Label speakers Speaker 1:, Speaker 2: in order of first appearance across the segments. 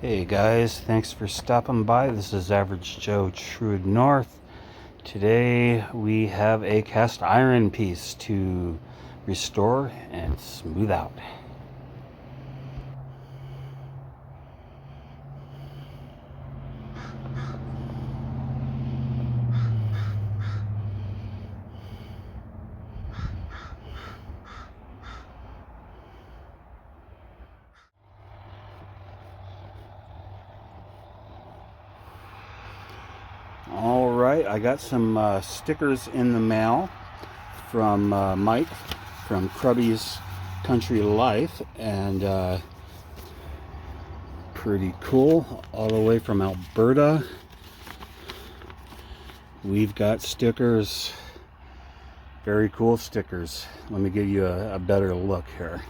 Speaker 1: Hey guys, thanks for stopping by. This is Average Joe True North. Today we have a cast iron piece to restore and smooth out. Alright, I got some stickers in the mail from Mike from Krubby's Country Life, and pretty cool, all the way from Alberta. We've got stickers, very cool stickers. Let me give you a better look here.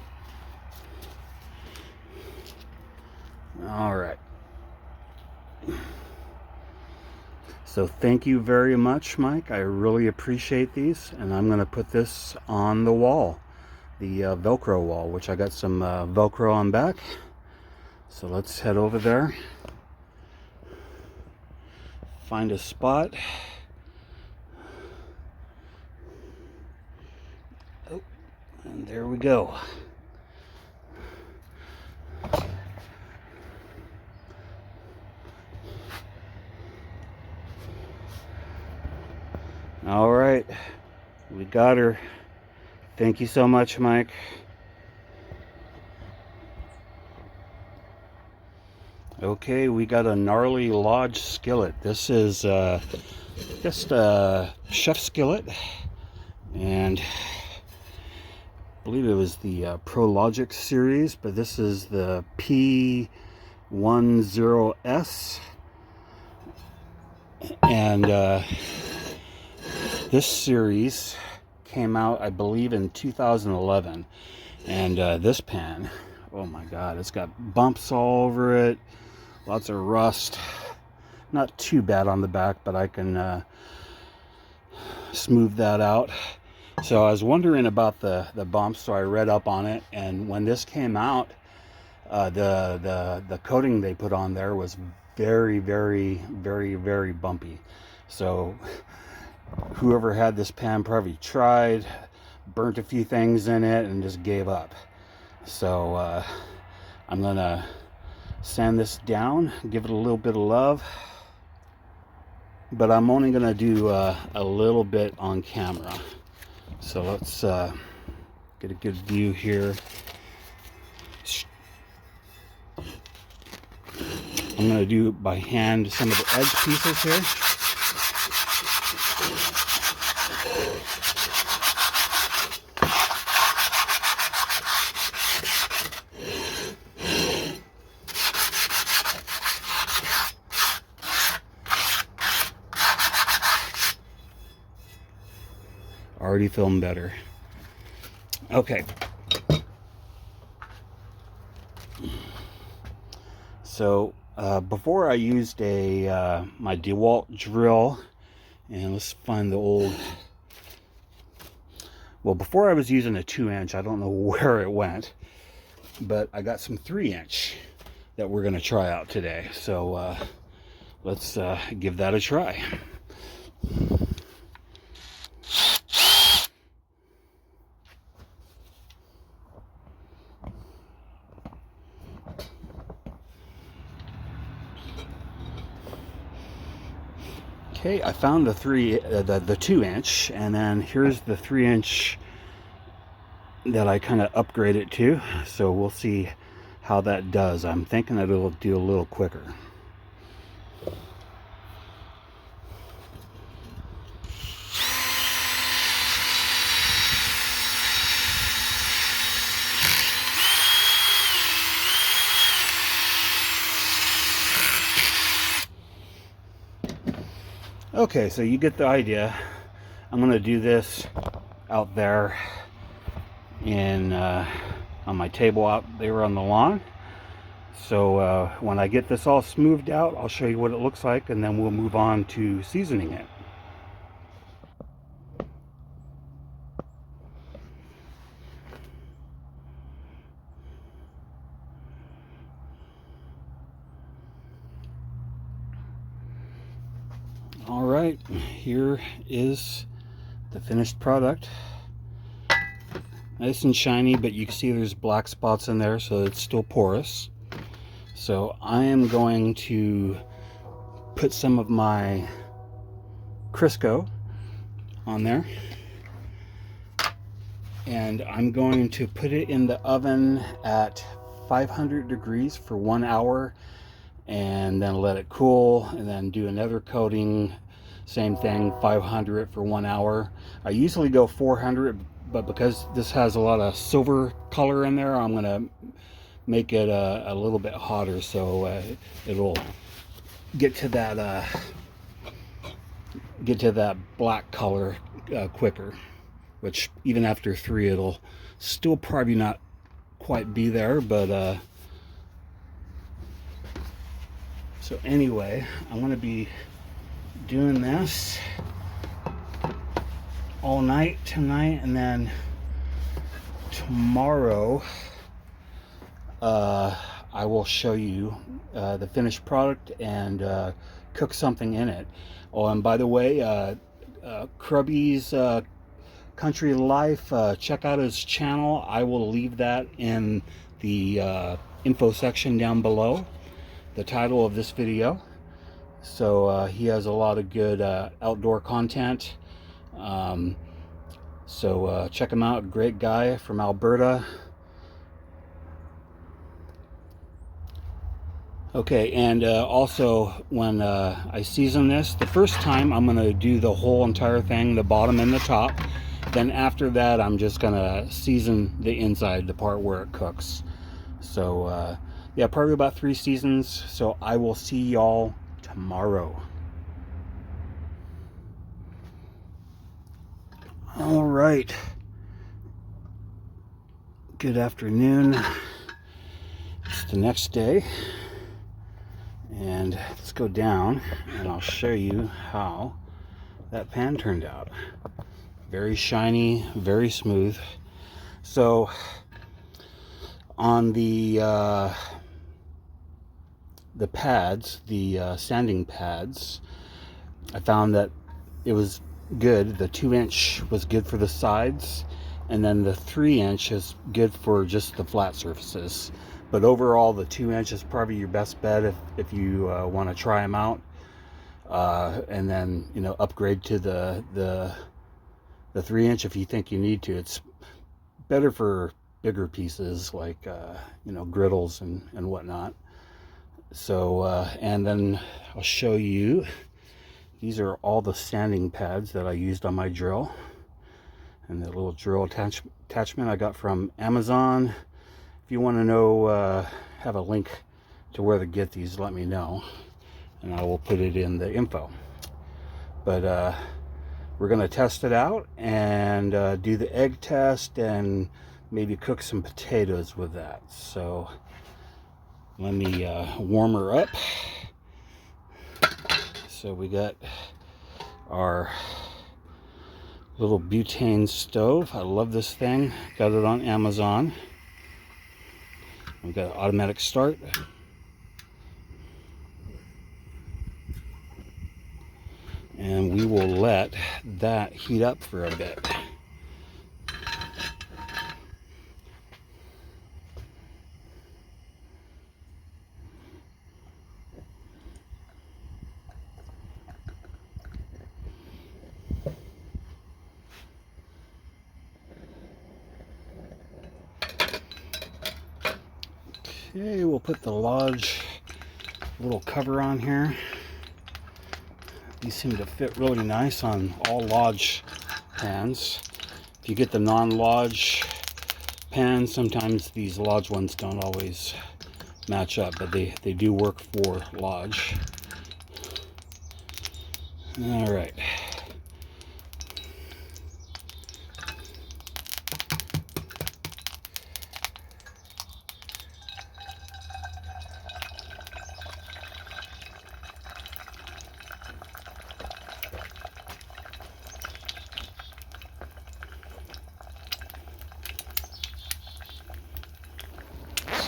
Speaker 1: All right. So thank you very much, Mike. I really appreciate these, and I'm going to put this on the wall, the Velcro wall, which I got some Velcro on back. So let's head over there, find a spot. Oh, and there we go. All right, we got her. Thank you so much, Mike. Okay, we got a gnarly lodge skillet. This is just a chef skillet, and I believe it was the ProLogic series, but this is the p10s, and this series came out, I believe, in 2011. And this pan, oh my god, it's got bumps all over it, lots of rust. Not too bad on the back, but I can smooth that out. So I was wondering about the bumps, so I read up on it, and when this came out, the coating they put on there was very bumpy. So whoever had this pan probably tried, burnt a few things in it, and just gave up. So I'm gonna sand this down, give it a little bit of love, but I'm only gonna do a little bit on camera. So let's get a good view here. I'm gonna do by hand some of the edge pieces here. Already feeling better. Okay. So before I used my DeWalt drill, and let's find the old. Well, before I was using a 2-inch. I don't know where it went, but I got some 3-inch that we're going to try out today. So let's give that a try. Okay, I found the 2-inch, and then here's the 3-inch that I kind of upgraded to. So we'll see how that does. I'm thinking that it'll do a little quicker. Okay, so you get the idea. I'm going to do this out there in on my table out there on the lawn. So when I get this all smoothed out, I'll show you what it looks like, and then we'll move on to seasoning it. right, here is the finished product. Nice and shiny, but you can see there's black spots in there, so it's still porous. So I am going to put some of my Crisco on there, and I'm going to put it in the oven at 500 degrees for 1 hour, and then let it cool, and then do another coating, same thing, 500 for 1 hour. I usually go 400, but because this has a lot of silver color in there, I'm gonna make it a little bit hotter, so it'll get to that black color quicker. Which even after 3, it'll still probably not quite be there, but so anyway, I'm gonna be doing this all night tonight, and then tomorrow I will show you the finished product and cook something in it. Oh, and by the way, Krubby's Country Life, check out his channel. I will leave that in the info section down below, the title of this video. So he has a lot of good outdoor content. So check him out. Great guy from Alberta. Okay, and also when I season this, the first time I'm gonna do the whole entire thing, the bottom and the top. Then after that, I'm just gonna season the inside, the part where it cooks. So yeah, probably about 3 seasons. So I will see y'all tomorrow. All right, good afternoon. It's the next day, and let's go down and I'll show you how that pan turned out. Very shiny, very smooth. So on the pads, the sanding pads, I found that it was good. The 2-inch was good for the sides, and then the 3-inch is good for just the flat surfaces. But overall, the 2-inch is probably your best bet if you want to try them out, and then upgrade to the 3-inch if you think you need to. It's better for bigger pieces like griddles and whatnot. So and then I'll show you, these are all the sanding pads that I used on my drill, and the little drill attachment I got from Amazon. If you want to know, have a link to where to get these, let me know, and I will put it in the info. But we're going to test it out and do the egg test and maybe cook some potatoes with that. So let me warm her up. So we got our little butane stove. I love this thing. Got it on Amazon. We've got an automatic start. And we will let that heat up for a bit. Okay, we'll put the Lodge little cover on here. These seem to fit really nice on all Lodge pans. If you get the non-Lodge pans, sometimes these Lodge ones don't always match up, but they do work for Lodge. All right.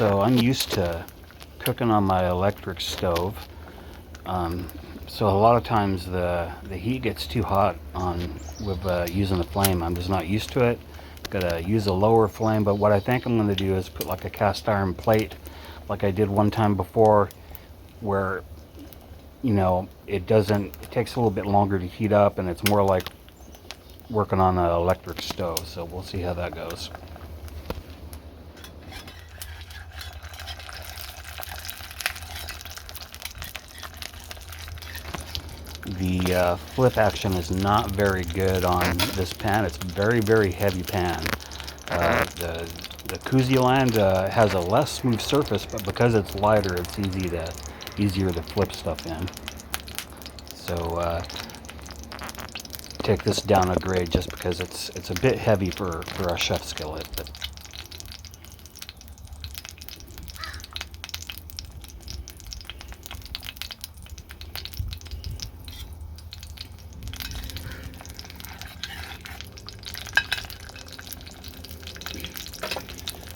Speaker 1: So I'm used to cooking on my electric stove, So a lot of times the heat gets too hot with using the flame. I'm just not used to it. Gotta use a lower flame, but what I think I'm gonna do is put like a cast iron plate like I did one time before, where, you know, it takes a little bit longer to heat up, and it's more like working on an electric stove. So we'll see how that goes. The flip action is not very good on this pan. It's a very, very heavy pan. The Kuziland has a less smooth surface, but because it's lighter, it's easier to flip stuff in. So take this down a grade just because it's a bit heavy for a chef skillet. But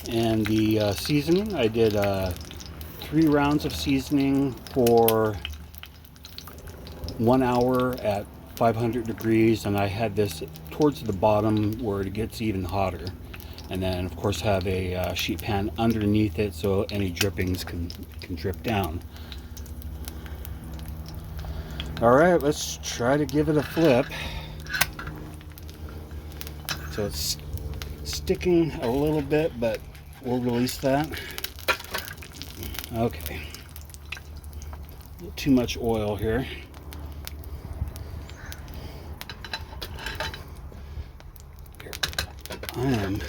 Speaker 1: and the seasoning, I did 3 rounds of seasoning for 1 hour at 500 degrees, and I had this towards the bottom where it gets even hotter, and then of course have a sheet pan underneath it so any drippings can drip down. All right, let's try to give it a flip. So it's sticking a little bit, but we'll release that. Okay, a little too much oil here. I am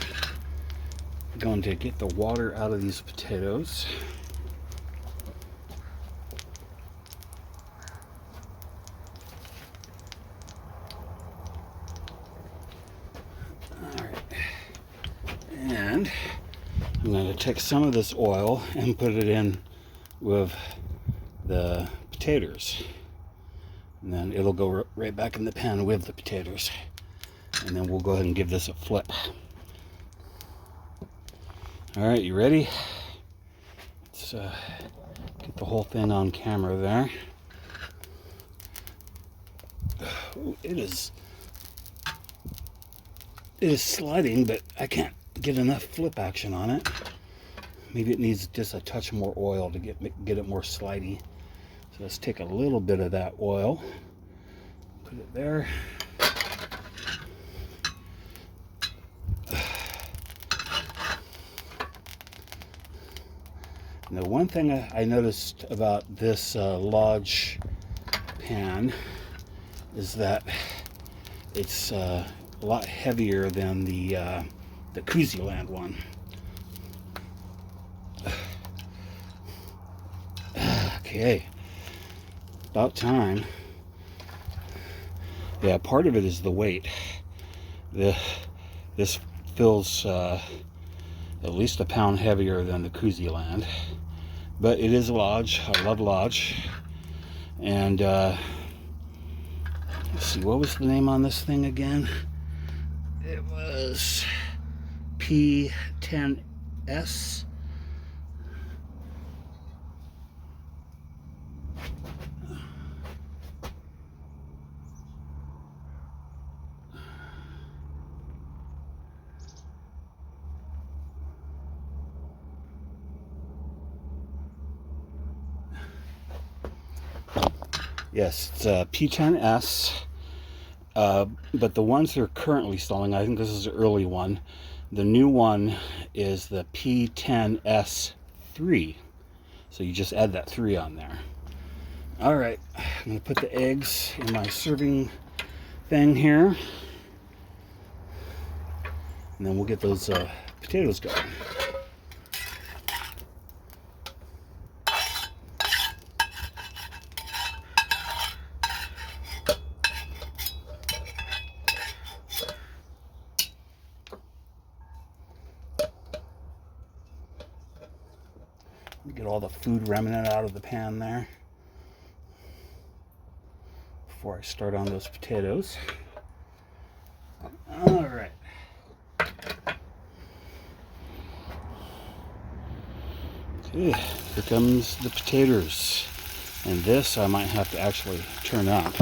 Speaker 1: going to get the water out of these potatoes. All right. And I'm going to take some of this oil and put it in with the potatoes. And then it'll go right back in the pan with the potatoes. And then we'll go ahead and give this a flip. All right, you ready? Let's get the whole thing on camera there. Ooh, it is sliding, but I can't get enough flip action on it. Maybe it needs just a touch more oil to get it more slidey. So let's take a little bit of that oil, put it there. Now, one thing I noticed about this Lodge pan is that it's a lot heavier than the Kuziland one. Okay, about time. Yeah, part of it is the weight. This feels at least a pound heavier than the Kuziland, but it is Lodge. I love Lodge. And let's see, what was the name on this thing again? It was p10s. Yes, it's a p10s, but the ones that are currently selling, I think this is the early one. The new one is the p10s3. So you just add that 3 on there. All right, I'm gonna put the eggs in my serving thing here, and then we'll get those potatoes going. Get all the food remnant out of the pan there before I start on those potatoes. All right. Okay, here comes the potatoes. And this I might have to actually turn up.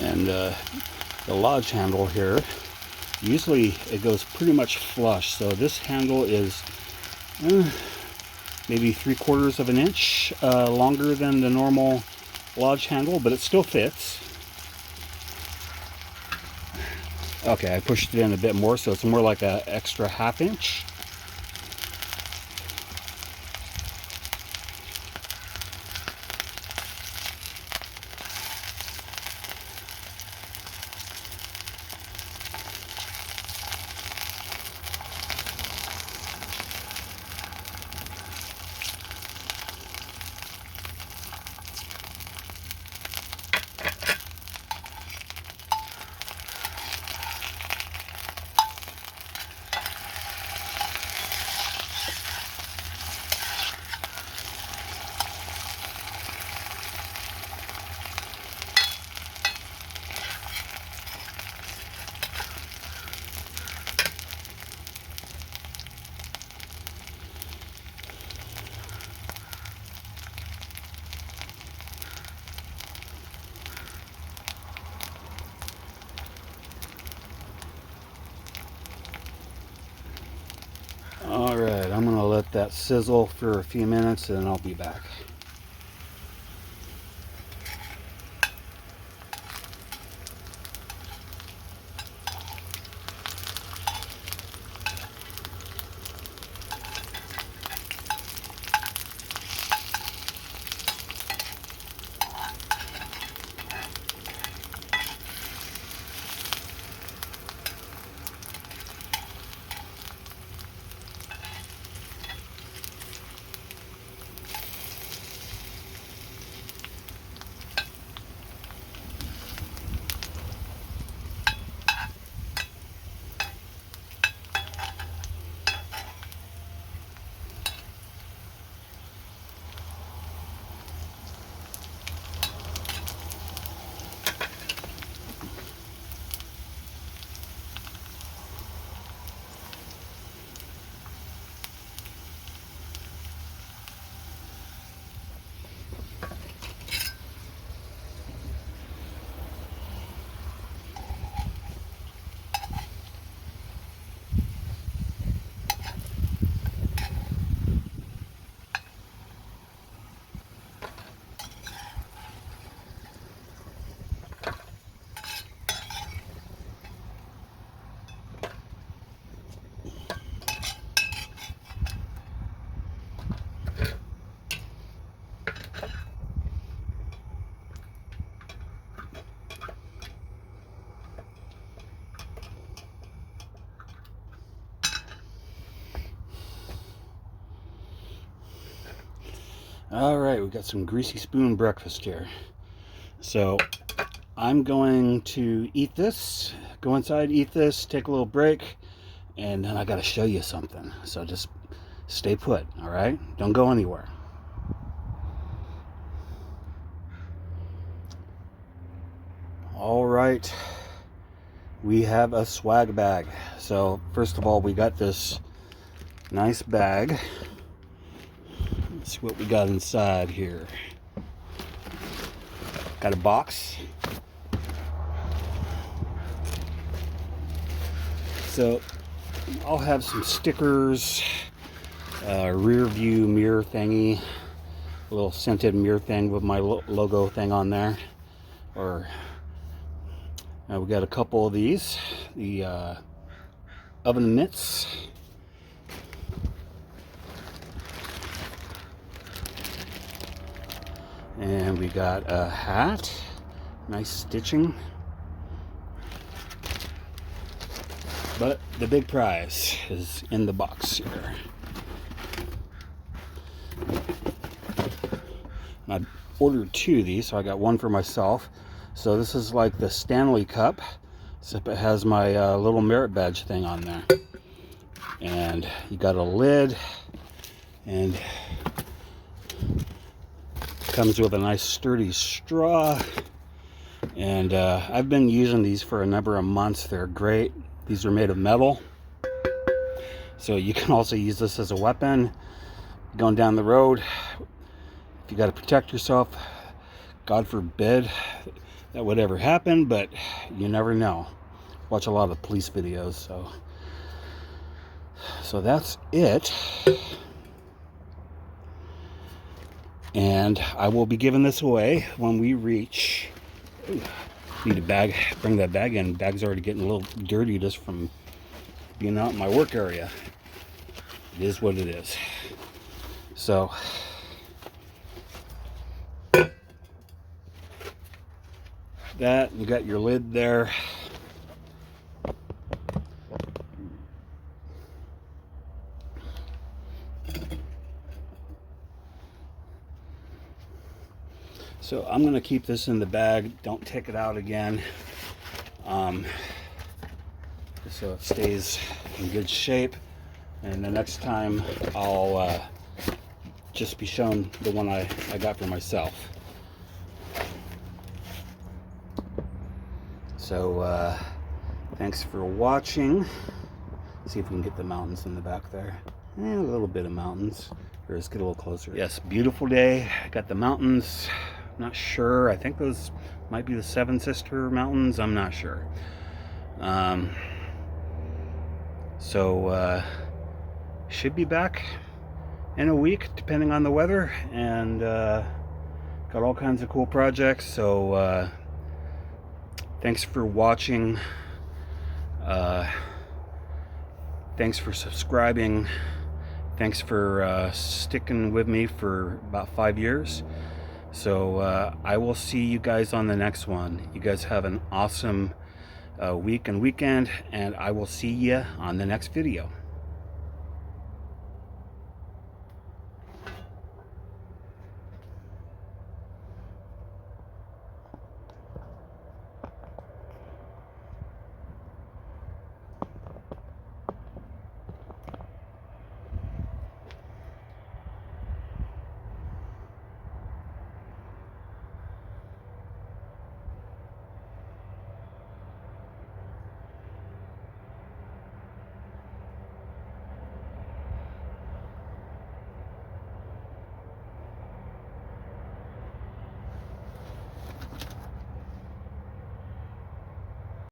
Speaker 1: And the lodge handle here, usually it goes pretty much flush, so this handle is maybe 3/4 of an inch longer than the normal lodge handle, but it still fits. Okay, I pushed it in a bit more, so it's more like an extra 1/2 inch. Alright, I'm going to let that sizzle for a few minutes and I'll be back. Alright, we've got some greasy spoon breakfast here. So I'm going to eat this, go inside, eat this, take a little break, and then I got to show you something. So just stay put, alright? Don't go anywhere. Alright, we have a swag bag. So first of all, we got this nice bag. Let's see what we got inside here. Got a box. So I'll have some stickers, rear view mirror thingy, a little scented mirror thing with my logo thing on there. Or we got a couple of these, the oven mitts. And we got a hat, nice stitching. But the big prize is in the box here. I ordered 2 of these, so I got one for myself. So this is like the Stanley Cup, except it has my little merit badge thing on there. And you got a lid, and comes with a nice sturdy straw. And I've been using these for a number of months. They're great. These are made of metal, so you can also use this as a weapon going down the road. If you got to protect yourself, God forbid that would ever happen, but you never know. Watch a lot of police videos, so that's it. And I will be giving this away when we reach. Ooh, need a bag. Bring that bag in. Bag's already getting a little dirty just from being out in my work area. It is what it is. So that, you got your lid there. So I'm going to keep this in the bag. Don't take it out again. So it stays in good shape. And the next time I'll just be shown the one I got for myself. So thanks for watching. See if we can get the mountains in the back there. A little bit of mountains. Here, let's get a little closer. Yes, beautiful day. Got the mountains. Not sure. I think those might be the Seven Sister Mountains. I'm not sure. So should be back in a week, depending on the weather, and got all kinds of cool projects. So thanks for watching. Thanks for subscribing. Thanks for sticking with me for about 5 years. So I will see you guys on the next one. You guys have an awesome week and weekend, and I will see you on the next video.